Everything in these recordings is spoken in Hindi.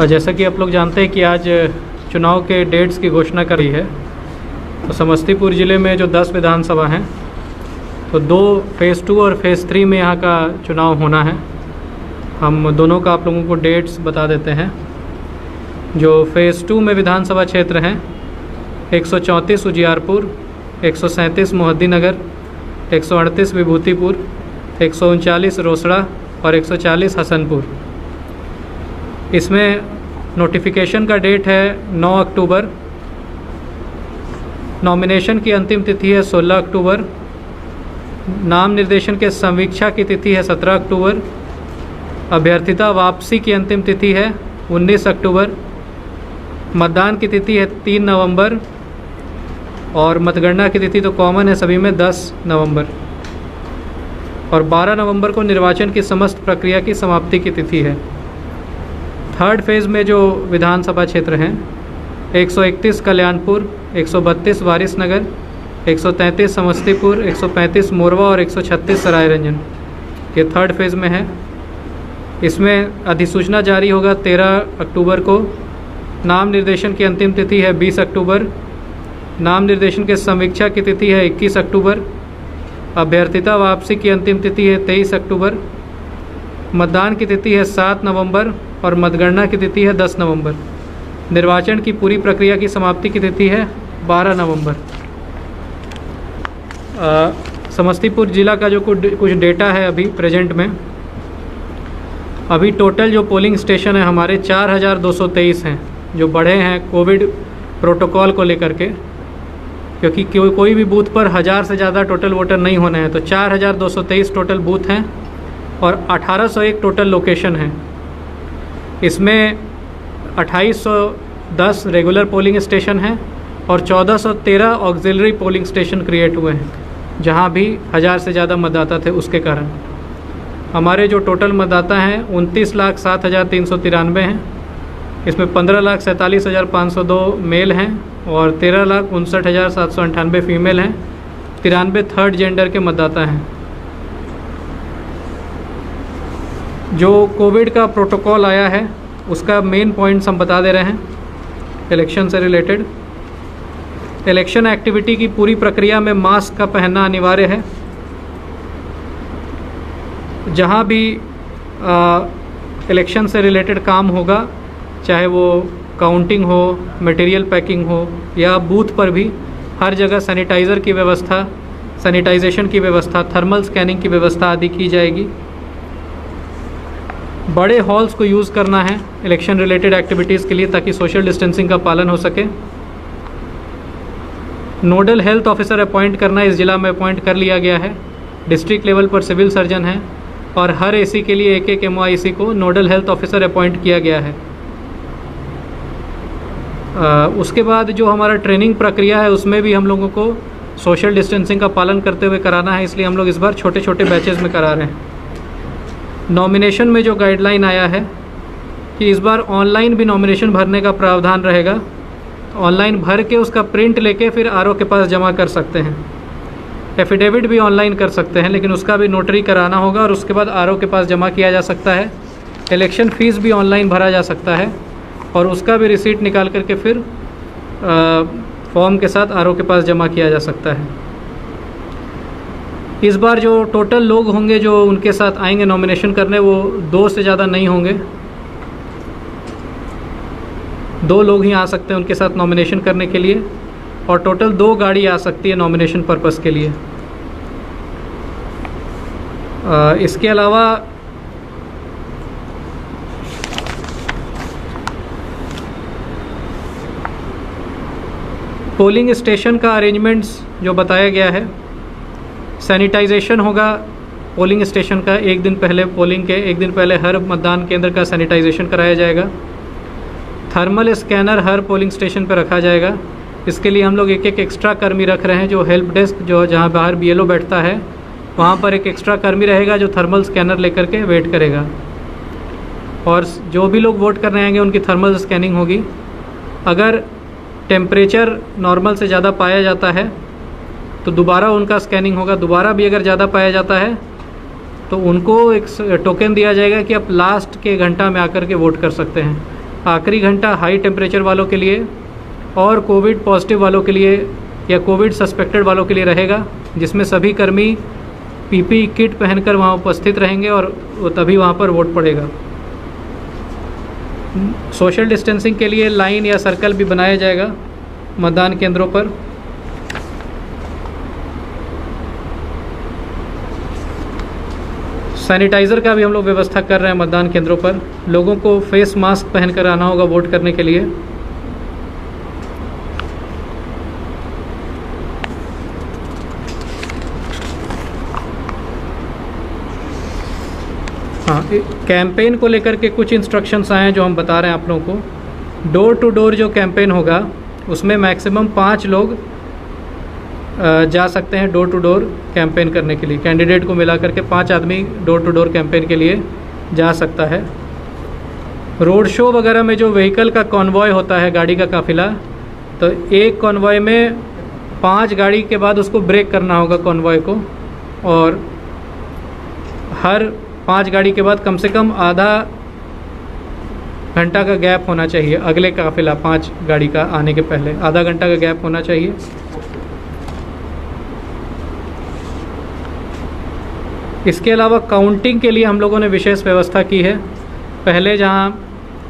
और जैसा कि आप लोग जानते हैं कि आज चुनाव के डेट्स की घोषणा करी है। तो समस्तीपुर ज़िले में जो 10 विधानसभा हैं, तो 2 फेज़ 2 और फेज़ 3 में यहाँ का चुनाव होना है। हम दोनों का आप लोगों को डेट्स बता देते हैं। जो फेज़ 2 में विधानसभा क्षेत्र हैं 134 उजियारपुर, 137 मोहद्दीनगर, 138 विभूतिपुर, 139 रोसड़ा और 140 हसनपुर। इसमें नोटिफिकेशन का डेट है 9 अक्टूबर। नॉमिनेशन की अंतिम तिथि है 16 अक्टूबर। नाम निर्देशन के संवीक्षा की तिथि है 17 अक्टूबर। अभ्यर्थिता वापसी की अंतिम तिथि है 19 अक्टूबर। मतदान की तिथि है 3 नवंबर और मतगणना की तिथि तो कॉमन है सभी में 10 नवंबर। और 12 नवंबर को निर्वाचन की समस्त प्रक्रिया की समाप्ति की तिथि है। थर्ड फेज़ में जो विधानसभा क्षेत्र हैं 131 कल्याणपुर, 132 वारिसनगर, 133 समस्तीपुर, 135 मोरवा और 136 सरायरंजन, ये थर्ड फेज़ में है। इसमें अधिसूचना जारी होगा 13 अक्टूबर को। नाम निर्देशन की अंतिम तिथि है 20 अक्टूबर। नाम निर्देशन के समीक्षा की तिथि है 21 अक्टूबर। अभ्यर्थिता वापसी की अंतिम तिथि है 23 अक्टूबर। मतदान की तिथि है 7 नवंबर और मतगणना की तिथि है 10 नवंबर। निर्वाचन की पूरी प्रक्रिया की समाप्ति की तिथि है 12 नवंबर। समस्तीपुर ज़िला का जो कुछ डेटा है अभी प्रेजेंट में, अभी टोटल जो पोलिंग स्टेशन है हमारे 4223 हैं, जो बढ़े हैं कोविड प्रोटोकॉल को लेकर के, क्योंकि कोई भी बूथ पर 1000 से ज़्यादा टोटल वोटर नहीं होने हैं। तो 4223 टोटल बूथ हैं और 1801 टोटल लोकेशन हैं। इसमें 2810 रेगुलर पोलिंग स्टेशन हैं और 1413 ऑक्सिलरी पोलिंग स्टेशन क्रिएट हुए हैं, जहां भी 1000 से ज़्यादा मतदाता थे उसके कारण। हमारे जो टोटल मतदाता हैं 29,07,393 हैं। इसमें 15,47,502 मेल हैं और 13,59,798 फीमेल हैं। 93 थर्ड जेंडर के मतदाता हैं। जो कोविड का प्रोटोकॉल आया है उसका मेन पॉइंट्स हम बता दे रहे हैं। इलेक्शन से रिलेटेड इलेक्शन एक्टिविटी की पूरी प्रक्रिया में मास्क का पहनना अनिवार्य है। जहां भी इलेक्शन से रिलेटेड काम होगा, चाहे वो काउंटिंग हो, मटेरियल पैकिंग हो या बूथ पर भी, हर जगह सैनिटाइज़र की व्यवस्था, सैनिटाइजेशन की व्यवस्था, थर्मल स्कैनिंग की व्यवस्था आदि की जाएगी। बड़े हॉल्स को यूज़ करना है इलेक्शन रिलेटेड एक्टिविटीज़ के लिए, ताकि सोशल डिस्टेंसिंग का पालन हो सके। नोडल हेल्थ ऑफिसर अपॉइंट करना इस ज़िला में अपॉइंट कर लिया गया है। डिस्ट्रिक्ट लेवल पर सिविल सर्जन है और हर एसी के लिए एक MOIC को नोडल हेल्थ ऑफिसर अपॉइंट किया गया है। उसके बाद जो हमारा ट्रेनिंग प्रक्रिया है उसमें भी हम लोगों को सोशल डिस्टेंसिंग का पालन करते हुए कराना है, इसलिए हम लोग इस बार छोटे छोटे बैचेज़ में करा रहे हैं। नॉमिनेशन में जो गाइडलाइन आया है कि इस बार ऑनलाइन भी नॉमिनेशन भरने का प्रावधान रहेगा। ऑनलाइन भर के उसका प्रिंट लेके फिर RO के पास जमा कर सकते हैं। एफिडेविट भी ऑनलाइन कर सकते हैं, लेकिन उसका भी नोटरी कराना होगा और उसके बाद RO के पास जमा किया जा सकता है। इलेक्शन फ़ीस भी ऑनलाइन भरा जा सकता है और उसका भी रिसीट निकाल करके फिर फॉर्म के साथ RO के पास जमा किया जा सकता है। इस बार जो टोटल लोग होंगे जो उनके साथ आएंगे नॉमिनेशन करने, वो 2 से ज़्यादा नहीं होंगे। 2 लोग ही आ सकते हैं उनके साथ नॉमिनेशन करने के लिए और टोटल 2 गाड़ी आ सकती है नॉमिनेशन पर्पस के लिए। इसके अलावा पोलिंग स्टेशन का अरेंजमेंट्स जो बताया गया है, सैनिटाइजेशन होगा पोलिंग स्टेशन का। एक दिन पहले पोलिंग के एक दिन पहले हर मतदान केंद्र का सैनिटाइजेशन कराया जाएगा। थर्मल स्कैनर हर पोलिंग स्टेशन पर रखा जाएगा। इसके लिए हम लोग एक एक्स्ट्रा कर्मी रख रहे हैं। जो हेल्प डेस्क जो जहां बाहर BLO बैठता है वहां पर एक एक्स्ट्रा कर्मी रहेगा जो थर्मल स्कैनर लेकर के वेट करेगा। और जो भी लोग वोट करने आएंगे उनकी थर्मल स्कैनिंग होगी। अगर टेम्परेचर नॉर्मल से ज़्यादा पाया जाता है तो दोबारा उनका स्कैनिंग होगा। दोबारा भी अगर ज़्यादा पाया जाता है तो उनको एक टोकन दिया जाएगा कि आप लास्ट के घंटा में आकर के वोट कर सकते हैं। आखिरी घंटा हाई टेम्परेचर वालों के लिए और कोविड पॉजिटिव वालों के लिए या कोविड सस्पेक्टेड वालों के लिए रहेगा, जिसमें सभी कर्मी पीपीई किट पहनकर वहाँ उपस्थित रहेंगे और तभी वहाँ पर वोट पड़ेगा। सोशल डिस्टेंसिंग के लिए लाइन या सर्कल भी बनाया जाएगा मतदान केंद्रों पर। सैनिटाइज़र का भी हम लोग व्यवस्था कर रहे हैं मतदान केंद्रों पर। लोगों को फेस मास्क पहनकर आना होगा वोट करने के लिए। हाँ, कैंपेन को लेकर के कुछ इंस्ट्रक्शंस आए हैं जो हम बता रहे हैं आप लोगों को। डोर टू डोर जो कैंपेन होगा उसमें मैक्सिमम 5 लोग जा सकते हैं डोर टू डोर कैंपेन करने के लिए। कैंडिडेट को मिला करके 5 आदमी डोर टू डोर कैंपेन के लिए जा सकता है। रोड शो वगैरह में जो व्हीकल का कॉन्वॉय होता है, गाड़ी का काफिला, तो एक कॉन्वॉय में 5 गाड़ी के बाद उसको ब्रेक करना होगा कॉन्वॉय को, और हर 5 गाड़ी के बाद कम से कम आधा घंटा का गैप होना चाहिए। अगले काफिला 5 गाड़ी का आने के पहले आधा घंटा का गैप होना चाहिए। इसके अलावा काउंटिंग के लिए हम लोगों ने विशेष व्यवस्था की है। पहले जहां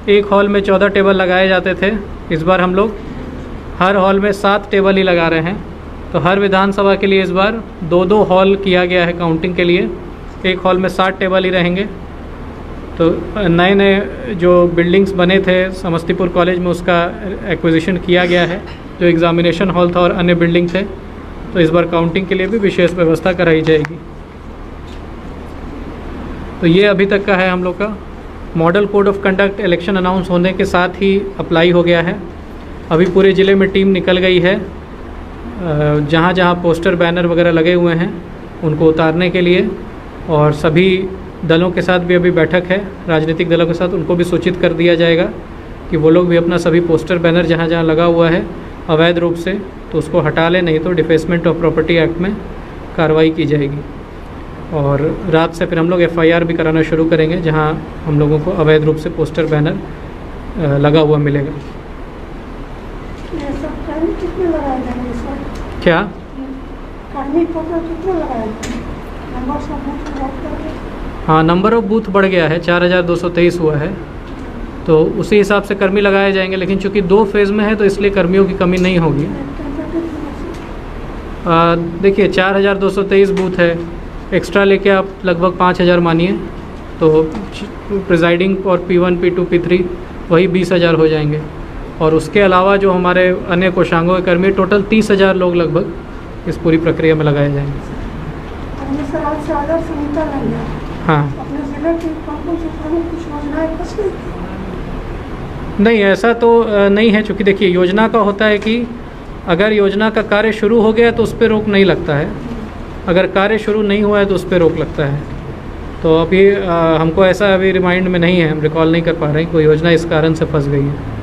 एक हॉल में 14 टेबल लगाए जाते थे, इस बार हम लोग हर हॉल में 7 टेबल ही लगा रहे हैं। तो हर विधानसभा के लिए इस बार 2-2 हॉल किया गया है काउंटिंग के लिए। एक हॉल में 7 टेबल ही रहेंगे। तो नए नए जो बिल्डिंग्स बने थे समस्तीपुर कॉलेज में, उसका एक्विजिशन किया गया है, जो एग्ज़ामिनेशन हॉल था और अन्य बिल्डिंग थे। तो इस बार काउंटिंग के लिए भी विशेष व्यवस्था कराई जाएगी। तो ये अभी तक का है हम लोग का। Model code of conduct election announce होने के साथ ही अप्लाई हो गया है। अभी पूरे ज़िले में टीम निकल गई है, जहाँ जहाँ पोस्टर बैनर वगैरह लगे हुए हैं उनको उतारने के लिए, और सभी दलों के साथ भी अभी बैठक है, राजनीतिक दलों के साथ, उनको भी सूचित कर दिया जाएगा कि वो लोग भी अपना सभी पोस्टर बैनर जहाँ जहाँ लगा हुआ है अवैध रूप से तो उसको हटा लें, नहीं तो डिफेसमेंट ऑफ प्रॉपर्टी एक्ट में कार्रवाई की जाएगी। और रात से फिर हम लोग FIR भी कराना शुरू करेंगे जहाँ हम लोगों को अवैध रूप से पोस्टर बैनर लगा हुआ मिलेगा। क्या हाँ, नंबर ऑफ बूथ बढ़ गया है, 4223 हुआ है, तो उसी हिसाब से कर्मी लगाए जाएंगे। लेकिन चूंकि 2 फेज़ में है तो इसलिए कर्मियों की कमी नहीं होगी। देखिए 4223 बूथ है, एक्स्ट्रा लेके आप लगभग 5000 मानिए, तो प्रिजाइडिंग और P1 P2 P3 वही 20,000 हो जाएंगे। और उसके अलावा जो हमारे अन्य कोषांगों के कर्मी, टोटल 30,000 लोग लगभग इस पूरी प्रक्रिया में लगाए जाएंगे। हाँ, नहीं ऐसा तो नहीं है, चूँकि देखिए योजना का होता है कि अगर योजना का कार्य शुरू हो गया तो उस पर रोक नहीं लगता है, अगर कार्य शुरू नहीं हुआ है तो उस पर रोक लगता है। तो अभी हमको ऐसा अभी रिमाइंड में नहीं है, हम रिकॉल नहीं कर पा रहे हैं कोई योजना इस कारण से फंस गई है।